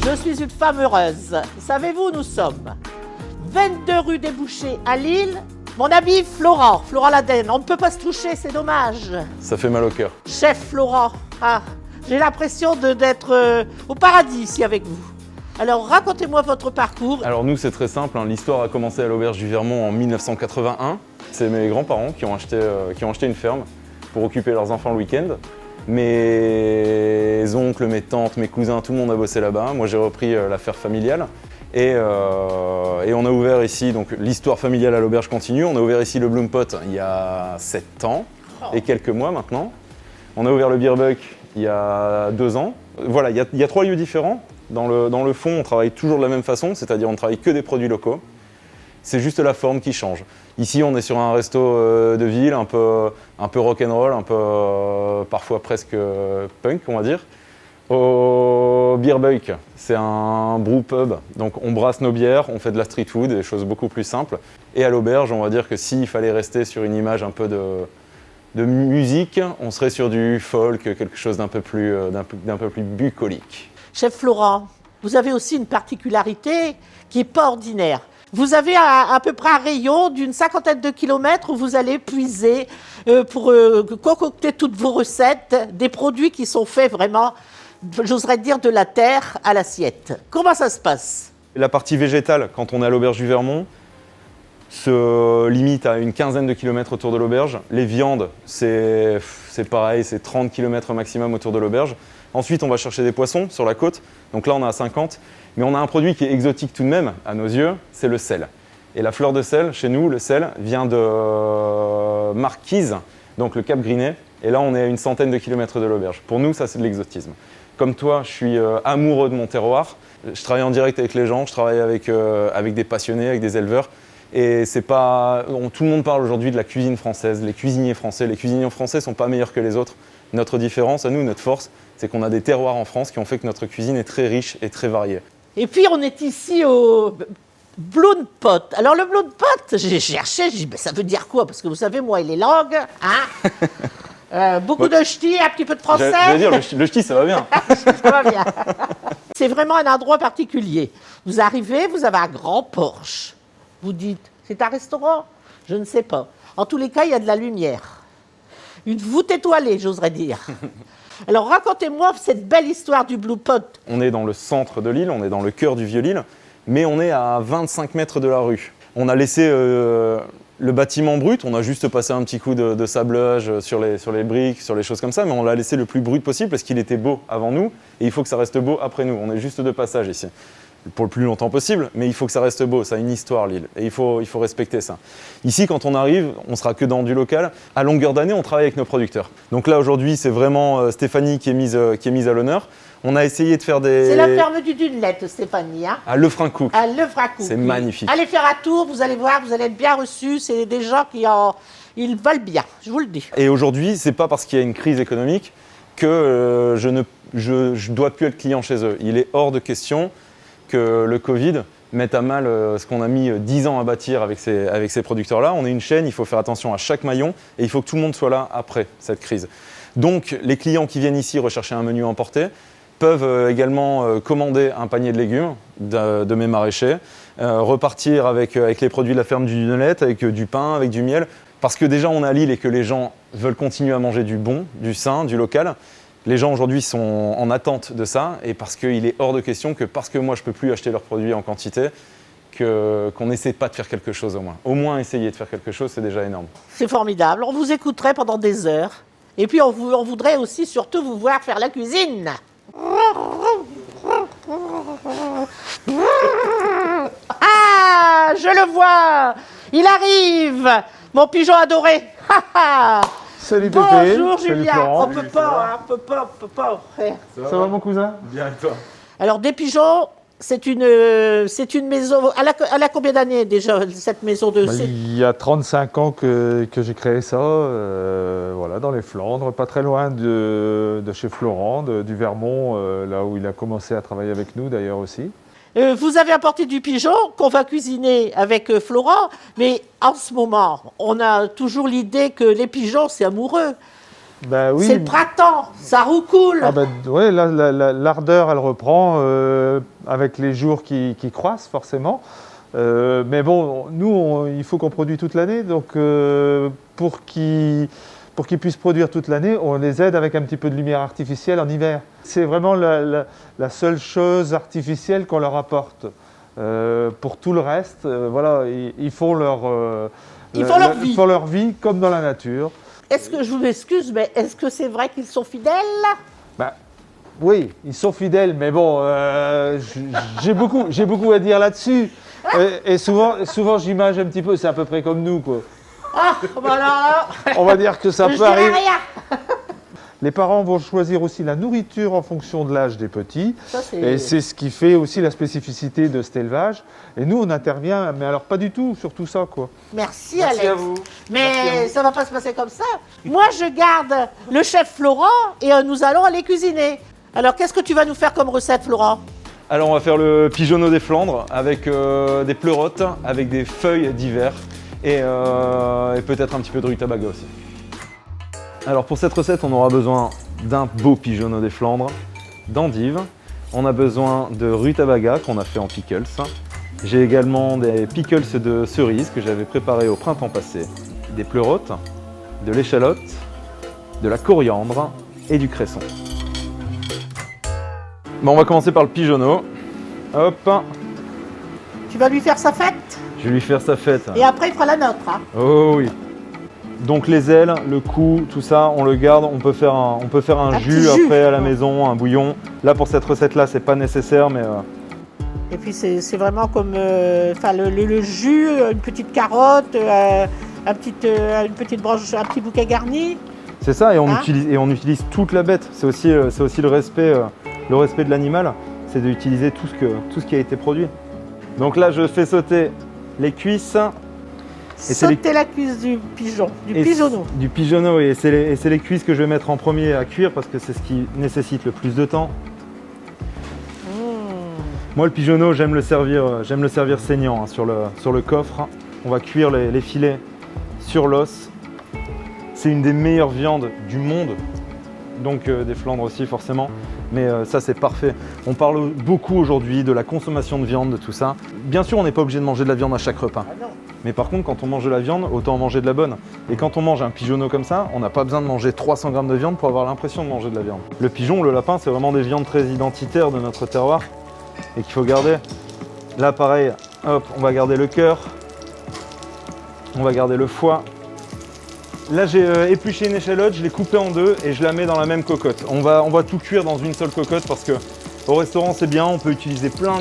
Je suis une femme heureuse. Savez-vous, nous sommes 22 rue des Bouchers à Lille. Mon ami Florent Laden, on ne peut pas se toucher, c'est dommage. Ça fait mal au cœur. Chef Florent, j'ai l'impression d'être au paradis ici avec vous. Alors racontez-moi votre parcours. Alors nous c'est très simple, hein. L'histoire a commencé à l'Auberge du Vermont en 1981. C'est mes grands-parents qui ont acheté une ferme pour occuper leurs enfants le week-end. Mes oncles, mes tantes, mes cousins, tout le monde a bossé là-bas. Moi j'ai repris l'affaire familiale. Et on a ouvert ici, donc l'histoire familiale à l'Auberge continue. On a ouvert ici le Bloom Pot il y a 7 ans et quelques mois maintenant. On a ouvert le Beer Buck il y a 2 ans. Voilà, il y a 3 lieux différents. Dans le fond, on travaille toujours de la même façon, c'est-à-dire on ne travaille que des produits locaux. C'est juste la forme qui change. Ici, on est sur un resto de ville, un peu rock'n'roll, un peu parfois presque punk, on va dire. Au Beer Buck, c'est un brew pub, donc on brasse nos bières, on fait de la street food, des choses beaucoup plus simples. Et à l'auberge, on va dire que s'il fallait rester sur une image un peu de musique, on serait sur du folk, quelque chose d'un peu plus bucolique. Chef Florent, vous avez aussi une particularité qui n'est pas ordinaire. Vous avez à peu près un rayon d'une 50aine de kilomètres où vous allez puiser pour concocter toutes vos recettes, des produits qui sont faits vraiment, j'oserais dire, de la terre à l'assiette. Comment ça se passe? La partie végétale, quand on est à l'Auberge du Vermont, se limite à une 15aine de kilomètres autour de l'auberge. Les viandes, c'est pareil, c'est 30 km maximum autour de l'auberge. Ensuite, on va chercher des poissons sur la côte. Donc là, on est à 50. Mais on a un produit qui est exotique tout de même, à nos yeux, c'est le sel. Et la fleur de sel, chez nous, le sel vient de Marquise, donc le Cap Grinet. Et là, on est à une centaine de kilomètres de l'auberge. Pour nous, ça, c'est de l'exotisme. Comme toi, je suis amoureux de mon terroir. Je travaille en direct avec les gens, je travaille avec des passionnés, avec des éleveurs. Et c'est pas, tout le monde parle aujourd'hui de la cuisine française, les cuisiniers français. Les cuisiniers français ne sont pas meilleurs que les autres. Notre différence, à nous, notre force, c'est qu'on a des terroirs en France qui ont fait que notre cuisine est très riche et très variée. Et puis, on est ici au Bloom Pot. Alors, le Bloom Pot, j'ai cherché, j'ai dit, ben, ça veut dire quoi? Parce que vous savez, moi et les langues, beaucoup de ch'ti, un petit peu de français. J'allais dire, le ch'ti, ça va bien. Ça va bien. C'est vraiment un endroit particulier. Vous arrivez, vous avez un grand porche. Vous dites, c'est un restaurant? Je ne sais pas. En tous les cas, il y a de la lumière. Une voûte étoilée, j'oserais dire. Alors, racontez-moi cette belle histoire du Bloom Pot. On est dans le centre de l'île, on est dans le cœur du Vieux-Lille, mais on est à 25 mètres de la rue. On a laissé le bâtiment brut, on a juste passé un petit coup de sablage sur les briques, sur les choses comme ça, mais on l'a laissé le plus brut possible parce qu'il était beau avant nous et il faut que ça reste beau après nous. On est juste de passage ici, pour le plus longtemps possible, mais il faut que ça reste beau, ça a une histoire l'île, et il faut respecter ça. Ici, quand on arrive, on sera que dans du local. À longueur d'année, on travaille avec nos producteurs. Donc là, aujourd'hui, c'est vraiment Stéphanie qui est mise à l'honneur. On a essayé de faire des... C'est la ferme du Dunlet, Stéphanie. Hein, à Lefrancouc. À Lefrancouc. C'est magnifique. Allez faire un tour, vous allez voir, vous allez être bien reçus. C'est des gens ils valent bien, je vous le dis. Et aujourd'hui, c'est pas parce qu'il y a une crise économique que je dois plus être client chez eux. Il est hors de question que le Covid mette à mal ce qu'on a mis 10 ans à bâtir avec ces producteurs-là. On est une chaîne, il faut faire attention à chaque maillon et il faut que tout le monde soit là après cette crise. Donc les clients qui viennent ici rechercher un menu emporté peuvent également commander un panier de légumes de mes maraîchers, repartir avec les produits de la ferme du Dunlet, avec du pain, avec du miel. Parce que déjà on est à Lille et que les gens veulent continuer à manger du bon, du sain, du local. Les gens aujourd'hui sont en attente de ça et parce qu'il est hors de question que parce que moi je ne peux plus acheter leurs produits en quantité, qu'on n'essaie pas de faire quelque chose au moins. Au moins essayer de faire quelque chose, c'est déjà énorme. C'est formidable, on vous écouterait pendant des heures. Et puis on voudrait aussi surtout vous voir faire la cuisine. Ah, je le vois, il arrive, mon pigeon adoré. Salut Pépé. Bonjour Salut Julien. Florent. On peut pas. Frère. Ça va mon cousin? Bien et toi? Alors des pigeons, c'est une maison. Elle a combien d'années déjà cette maison de? Il y a 35 ans que j'ai créé ça, voilà, dans les Flandres, pas très loin de chez Florent, du Vermont, là où il a commencé à travailler avec nous d'ailleurs aussi. Vous avez apporté du pigeon qu'on va cuisiner avec Florent, mais en ce moment, on a toujours l'idée que les pigeons, c'est amoureux. Bah oui. C'est le printemps, ça roucoule. Ah ben, ouais, là, l'ardeur, elle reprend avec les jours qui croissent forcément. Mais bon, nous, il faut qu'on produise toute l'année. Donc, pour qu'ils puissent produire toute l'année, on les aide avec un petit peu de lumière artificielle en hiver. C'est vraiment la seule chose artificielle qu'on leur apporte. Pour tout le reste, voilà, ils font leur vie comme dans la nature. Est-ce que, je vous excuse, mais est-ce que c'est vrai qu'ils sont fidèles? Bah, oui, ils sont fidèles, mais bon, j'ai beaucoup à dire là-dessus. Et souvent j'imagine un petit peu, c'est à peu près comme nous, quoi. Ah, bah là, On va dire que ça je peut dirais arriver. rien. Les parents vont choisir aussi la nourriture en fonction de l'âge des petits. Ça, Et c'est ce qui fait aussi la spécificité de cet élevage. Et nous, on intervient, mais alors pas du tout sur tout ça, quoi. Merci, Merci Alex. à vous. Mais Merci à vous. ça va pas se passer comme ça. Moi, je garde le chef Florent et nous allons aller cuisiner. Alors, qu'est-ce que tu vas nous faire comme recette, Florent? Alors on va faire le pigeonneau des Flandres avec des pleurotes, avec des feuilles d'hiver et peut-être un petit peu de rutabaga aussi. Alors pour cette recette, on aura besoin d'un beau pigeonneau des Flandres, d'endives, on a besoin de rutabaga qu'on a fait en pickles. J'ai également des pickles de cerises que j'avais préparés au printemps passé, des pleurotes, de l'échalote, de la coriandre et du cresson. Bon, on va commencer par le pigeonneau. Hop, Tu vas lui faire sa fête je vais lui faire sa fête. et après, il fera la nôtre. Hein. Oh oui. Donc les ailes, le cou, tout ça, on le garde. On peut faire un Un jus petit jus, après à la ouais. maison, un bouillon. Là pour cette recette-là, c'est pas nécessaire, mais Et puis, c'est vraiment comme le jus, une petite carotte, une petite branche, un petit bouquet garni. c'est ça. Et on Hein utilise toute la bête. C'est aussi le respect de l'animal, c'est d'utiliser tout ce qui a été produit. Donc là, je fais sauter les cuisses. c'est Sauter la cuisse du pigeon, du et pigeonneau. Du pigeonneau, et c'est les cuisses que je vais mettre en premier à cuire parce que c'est ce qui nécessite le plus de temps. Moi, le pigeonneau, j'aime le servir saignant hein, sur le coffre. On va cuire les filets sur l'os. C'est une des meilleures viandes du monde, donc des Flandres aussi forcément. Mais ça, c'est parfait. On parle beaucoup aujourd'hui de la consommation de viande, de tout ça. Bien sûr, on n'est pas obligé de manger de la viande à chaque repas. Ah non. Mais par contre, quand on mange de la viande, autant en manger de la bonne. Et quand on mange un pigeonneau comme ça, on n'a pas besoin de manger 300 grammes de viande pour avoir l'impression de manger de la viande. Le pigeon, le lapin, c'est vraiment des viandes très identitaires de notre terroir et qu'il faut garder. Là, pareil, hop, on va garder le cœur, on va garder le foie. Là, j'ai épluché une échalote, je l'ai coupée en deux et je la mets dans la même cocotte. On va tout cuire dans une seule cocotte parce que au restaurant, c'est bien, on peut utiliser plein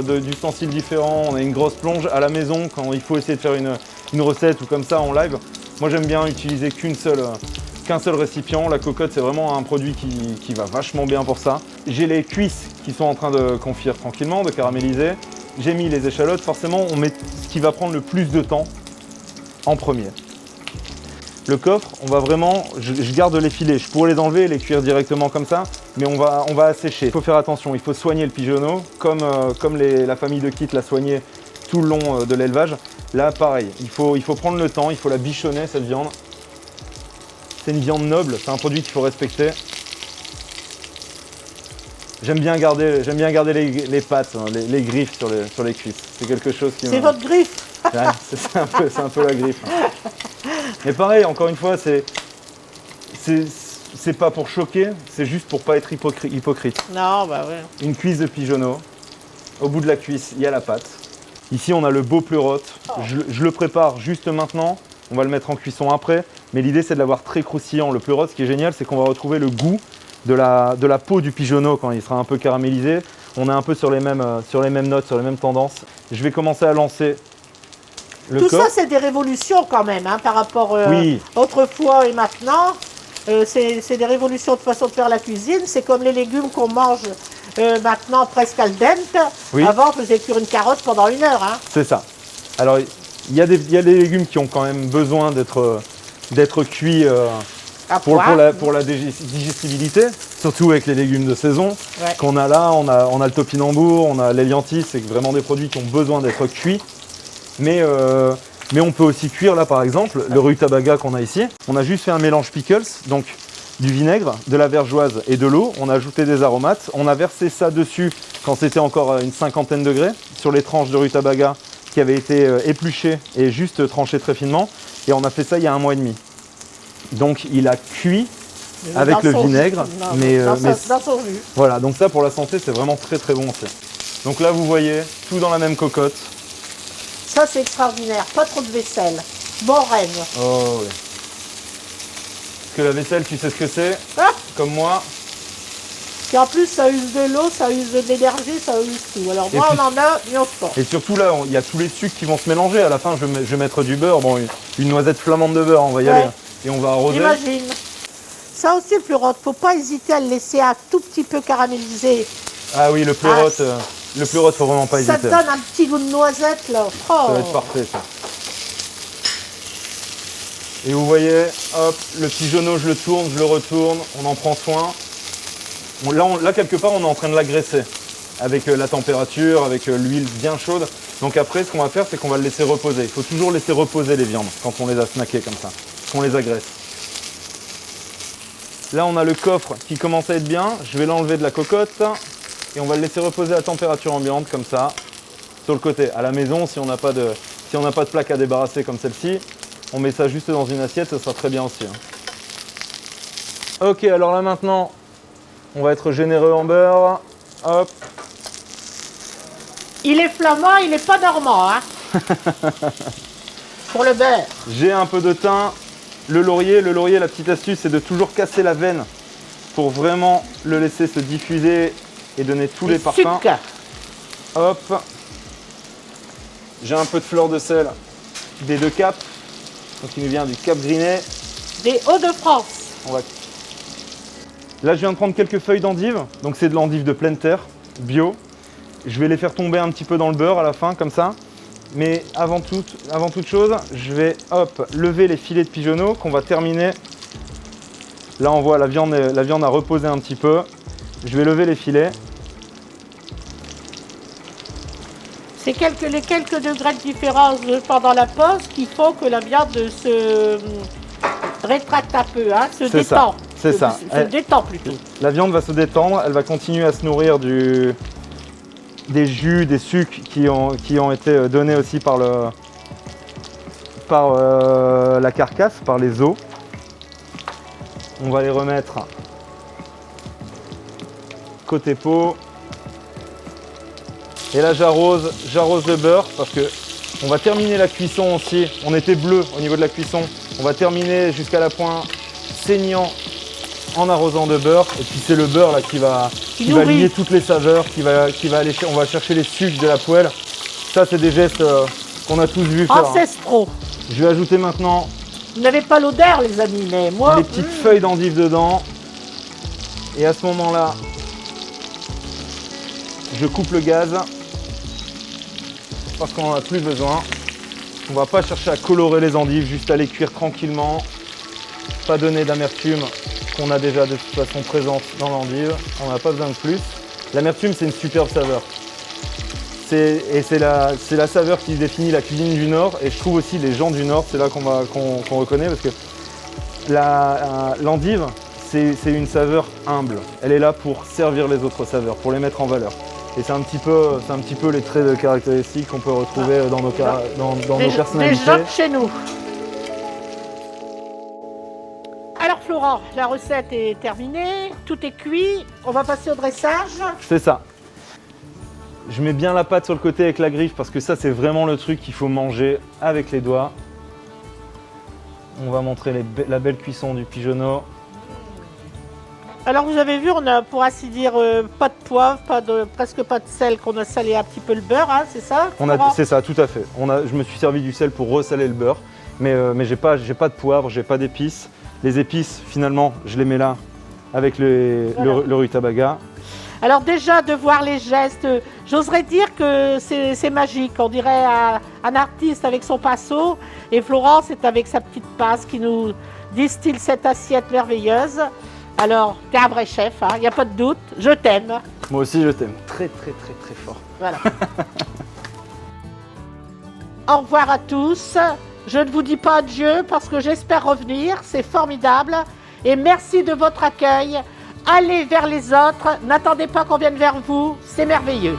d'ustensiles différents. On a une grosse plonge à la maison quand il faut essayer de faire une recette ou comme ça en live. Moi, j'aime bien utiliser qu'un seul récipient. La cocotte, c'est vraiment un produit qui va vachement bien pour ça. J'ai les cuisses qui sont en train de confire tranquillement, de caraméliser. J'ai mis les échalotes. Forcément, on met ce qui va prendre le plus de temps en premier. Le coffre, on va vraiment, je garde les filets, je pourrais les enlever et les cuire directement comme ça, mais on va assécher. Il faut faire attention, il faut soigner le pigeonneau, comme la famille de Kit l'a soigné tout le long de l'élevage. Là, pareil, il faut prendre le temps, il faut la bichonner cette viande. C'est une viande noble, c'est un produit qu'il faut respecter. J'aime bien garder les pattes, hein, les griffes sur les cuisses. C'est quelque chose qui C'est votre griffe. Ouais, c'est un peu la griffe. Hein. Mais pareil, encore une fois, c'est pas pour choquer, c'est juste pour pas être hypocrite. Non, bah ouais. Une cuisse de pigeonneau, au bout de la cuisse, il y a la pâte. Ici, on a le beau pleurote. Je le prépare juste maintenant, on va le mettre en cuisson après, mais l'idée, c'est de l'avoir très croustillant. Le pleurote, ce qui est génial, c'est qu'on va retrouver le goût de la peau du pigeonneau quand il sera un peu caramélisé. On est un peu sur les mêmes notes, sur les mêmes tendances. Je vais commencer à lancer le Tout coffre. ça, c'est des révolutions quand même, hein, par rapport Oui. autrefois et maintenant. C'est des révolutions de façon de faire la cuisine. C'est comme les légumes qu'on mange maintenant presque al dente. Oui. Avant, on faisait cuire une carotte pendant 1 heure. Hein. C'est ça. Alors, il y a des légumes qui ont quand même besoin d'être cuits À pour poil. la digestibilité, surtout avec les légumes de saison Ouais. qu'on a là. On a le topinambour, on a l'hélianthus, c'est vraiment des produits qui ont besoin d'être cuits. Mais Mais on peut aussi cuire là par exemple le rutabaga qu'on a ici. On a juste fait un mélange pickles, donc du vinaigre, de la vergeoise et de l'eau. On a ajouté des aromates. On a versé ça dessus quand c'était encore à une 50aine de degrés sur les tranches de rutabaga qui avaient été épluchées et juste tranchées très finement. Et on a fait ça il y a 1 mois et demi. Donc il a cuit avec le vinaigre, dans son jus. Voilà, donc ça pour la santé c'est vraiment très très bon aussi. Donc là vous voyez, tout dans la même cocotte. Ça c'est extraordinaire, pas trop de vaisselle. Bon rêve. Oh oui. Parce que la vaisselle, tu sais ce que c'est, Ah, comme moi. et en plus ça use de l'eau, ça use de l'énergie, ça use tout. Alors Et moi puis- on en a, mais on se porte. Et surtout là, il y a tous les sucres qui vont se mélanger. À la fin, je vais mettre du beurre, bon, une noisette flamande de beurre, on va y Ouais. aller. Et on va arroser. J'imagine. Ça aussi Florent, faut pas hésiter à le laisser un tout petit peu caraméliser. Ah oui, le pleurote, faut vraiment pas Ça hésiter. donne un petit goût de noisette là. Oh. Ça va être parfait ça. Et vous voyez, hop, le pigeonneau, je le tourne, je le retourne, on en prend soin. Là, quelque part, on est en train de l'agresser avec la température, avec l'huile bien chaude. Donc après, ce qu'on va faire, c'est qu'on va le laisser reposer. Il faut toujours laisser reposer les viandes quand on les a snackées comme ça, qu'on les agresse. Là, on a le coffre qui commence à être bien. Je vais l'enlever de la cocotte et on va le laisser reposer à température ambiante comme ça, sur le côté. À la maison, si on n'a pas de plaque à débarrasser comme celle-ci, on met ça juste dans une assiette, ça sera très bien aussi. Ok, alors là maintenant, on va être généreux en beurre. Hop. Il est flamand, il n'est pas normand, hein. Pour le beurre. J'ai un peu de thym. Le laurier, la petite astuce, c'est de toujours casser la veine pour vraiment le laisser se diffuser et donner tous les parfums. Sucre. Hop. J'ai un peu de fleur de sel des 2 Caps, donc il nous vient du Cap Grinet. Des Hauts-de-France. On va... Là, je viens de prendre quelques feuilles d'endive, donc c'est de l'endive de pleine terre, bio. Je vais les faire tomber un petit peu dans le beurre à la fin, comme ça. Mais avant toute chose, je vais lever les filets de pigeonneau qu'on va terminer. Là, on voit la viande a reposé un petit peu. Je vais lever les filets. C'est les quelques degrés de différence pendant la pause qui font que la viande se rétracte un peu, hein, se détend. C'est ça. Se détend plutôt. La viande va se détendre, elle va continuer à se nourrir des jus, des sucs qui ont été donnés aussi par la carcasse, par les os. On va les remettre côté pot. Et là j'arrose le beurre parce que on va terminer la cuisson aussi. On était bleu au niveau de la cuisson. On va terminer jusqu'à la pointe saignant en arrosant de beurre. Et puis c'est le beurre là qui va lier toutes les saveurs, on va chercher les sucres de la poêle. Ça c'est des gestes qu'on a tous vu faire. Ancestraux. Je vais ajouter maintenant Vous n'avez pas l'odeur les amis, mais moi... les petites feuilles d'endive dedans. Et à ce moment-là, je coupe le gaz parce qu'on n'en a plus besoin. On va pas chercher à colorer les endives, juste à les cuire tranquillement. Pas donner d'amertume qu'on a déjà de toute façon présente dans l'endive. On n'a pas besoin de plus. L'amertume, c'est une superbe saveur. C'est la saveur qui définit la cuisine du Nord. Et je trouve aussi les gens du Nord, c'est là qu'on reconnaît parce que l'endive, c'est une saveur humble. Elle est là pour servir les autres saveurs, pour les mettre en valeur. Et c'est un petit peu les traits de caractéristiques qu'on peut retrouver dans nos personnalités. Des gens de chez nous. Alors Florent, la recette est terminée, tout est cuit, on va passer au dressage. C'est ça. Je mets bien la pâte sur le côté avec la griffe parce que ça c'est vraiment le truc qu'il faut manger avec les doigts. On va montrer la belle cuisson du pigeonneau. Alors vous avez vu, on a pour ainsi dire pas de poivre, presque pas de sel, qu'on a salé un petit peu le beurre, hein, c'est ça Florent C'est ça, tout à fait. Je me suis servi du sel pour ressaler le beurre, mais j'ai pas de poivre, j'ai pas d'épices. Les épices, finalement, je les mets là avec le rutabaga. Alors déjà, de voir les gestes, j'oserais dire que c'est magique. On dirait un artiste avec son pinceau et Florent, c'est avec sa petite pince qui nous distille cette assiette merveilleuse. Alors, t'es un vrai chef, il n'y a pas de doute. Je t'aime. Moi aussi, je t'aime très, très, très, très fort. Voilà. au revoir à tous. Je ne vous dis pas adieu parce que j'espère revenir, c'est formidable. Et merci de votre accueil. Allez vers les autres, n'attendez pas qu'on vienne vers vous, c'est merveilleux.